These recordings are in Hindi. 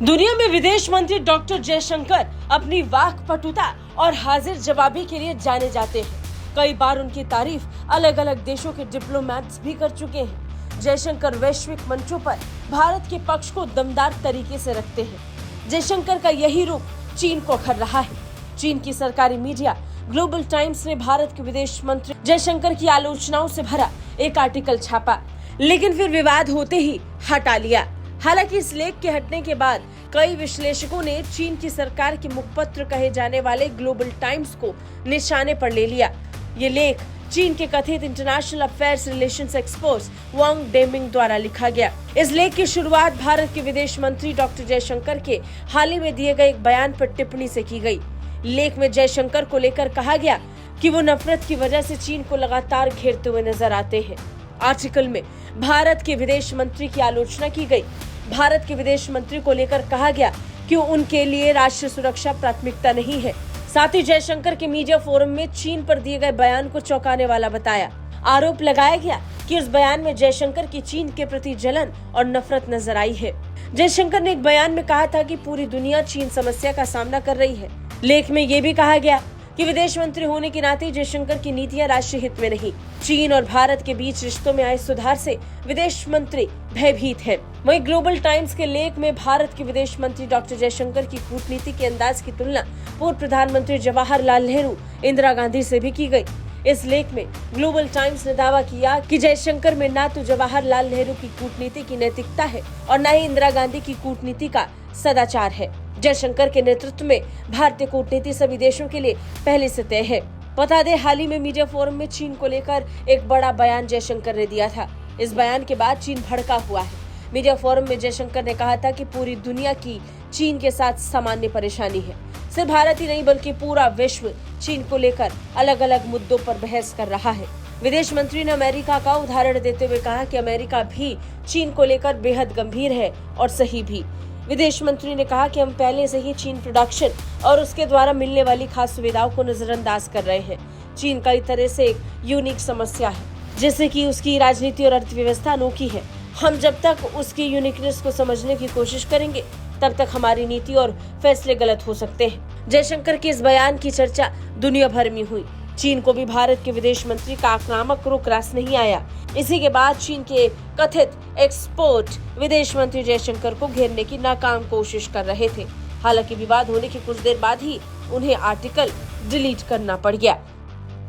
दुनिया में विदेश मंत्री डॉक्टर जयशंकर अपनी वाक्पटुता और हाजिर जवाबी के लिए जाने जाते हैं। कई बार उनकी तारीफ अलग अलग देशों के डिप्लोमैट्स भी कर चुके हैं। जयशंकर वैश्विक मंचों पर भारत के पक्ष को दमदार तरीके से रखते हैं। जयशंकर का यही रूप चीन को खर रहा है। चीन की सरकारी मीडिया ग्लोबल टाइम्स ने भारत के विदेश मंत्री जयशंकर की आलोचनाओं से भरा एक आर्टिकल छापा, लेकिन फिर विवाद होते ही हटा लिया। हालांकि इस लेख के हटने के बाद कई विश्लेषकों ने चीन की सरकार के मुखपत्र कहे जाने वाले ग्लोबल टाइम्स को निशाने पर ले लिया। ये लेख चीन के कथित इंटरनेशनल अफेयर्स रिलेशंस एक्सपर्ट वांग डेमिंग द्वारा लिखा गया। इस लेख की शुरुआत भारत के विदेश मंत्री डॉक्टर जयशंकर के हाल ही में दिए गए एक बयान पर टिप्पणी से की गई। लेख में जयशंकर को लेकर कहा गया कि वो नफरत की वजह से चीन को लगातार घेरते हुए नजर आते हैं। आर्टिकल में भारत के विदेश मंत्री की आलोचना की गई। भारत के विदेश मंत्री को लेकर कहा गया कि उनके लिए राष्ट्रीय सुरक्षा प्राथमिकता नहीं है। साथ ही जयशंकर के मीडिया फोरम में चीन पर दिए गए बयान को चौंकाने वाला बताया। आरोप लगाया गया कि उस बयान में जयशंकर की चीन के प्रति जलन और नफरत नजर आई है। जयशंकर ने एक बयान में कहा था कि पूरी दुनिया चीन समस्या का सामना कर रही है। लेख में ये भी कहा गया कि विदेश मंत्री होने के नाते जयशंकर की नीतियां राष्ट्रीय हित में नहीं। चीन और भारत के बीच रिश्तों में आए सुधार से विदेश मंत्री भयभीत है। वहीं ग्लोबल टाइम्स के लेख में भारत के विदेश मंत्री डॉक्टर जयशंकर की कूटनीति के अंदाज की तुलना पूर्व प्रधानमंत्री जवाहरलाल नेहरू, इंदिरा गांधी से भी की गई। इस लेख में ग्लोबल टाइम्स ने दावा किया कि जयशंकर में न तो जवाहरलाल नेहरू की कूटनीति की नैतिकता है और न ही इंदिरा गांधी की कूटनीति का सदाचार है। जयशंकर के नेतृत्व में भारतीय कूटनीति सभी देशों के लिए पहले से तय है। बता दें, हाल ही में मीडिया फोरम में चीन को लेकर एक बड़ा बयान जयशंकर ने दिया था। इस बयान के बाद चीन भड़का हुआ है। मीडिया फोरम में जयशंकर ने कहा था कि पूरी दुनिया की चीन के साथ सामान्य परेशानी है। सिर्फ भारत ही नहीं बल्कि पूरा विश्व चीन को लेकर अलग अलग मुद्दों पर बहस कर रहा है। विदेश मंत्री ने अमेरिका का उदाहरण देते हुए कहा कि अमेरिका भी चीन को लेकर बेहद गंभीर है और सही भी। विदेश मंत्री ने कहा कि हम पहले से ही चीन प्रोडक्शन और उसके द्वारा मिलने वाली खास सुविधाओं को नजरअंदाज कर रहे हैं। चीन कई तरह से एक यूनिक समस्या है, जैसे कि उसकी राजनीति और अर्थव्यवस्था अनोखी है। हम जब तक उसकी यूनिकनेस को समझने की कोशिश करेंगे तब तक हमारी नीति और फैसले गलत हो सकते हैं। जयशंकर के इस बयान की चर्चा दुनिया भर में हुई। चीन को भी भारत के विदेश मंत्री का आक्रामक रुख रास नहीं आया। इसी के बाद चीन के कथित एक्सपर्ट विदेश मंत्री जयशंकर को घेरने की नाकाम कोशिश कर रहे थे। हालांकि विवाद होने के कुछ देर बाद ही उन्हें आर्टिकल डिलीट करना पड़ गया।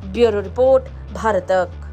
ब्यूरो रिपोर्ट, भारत तक।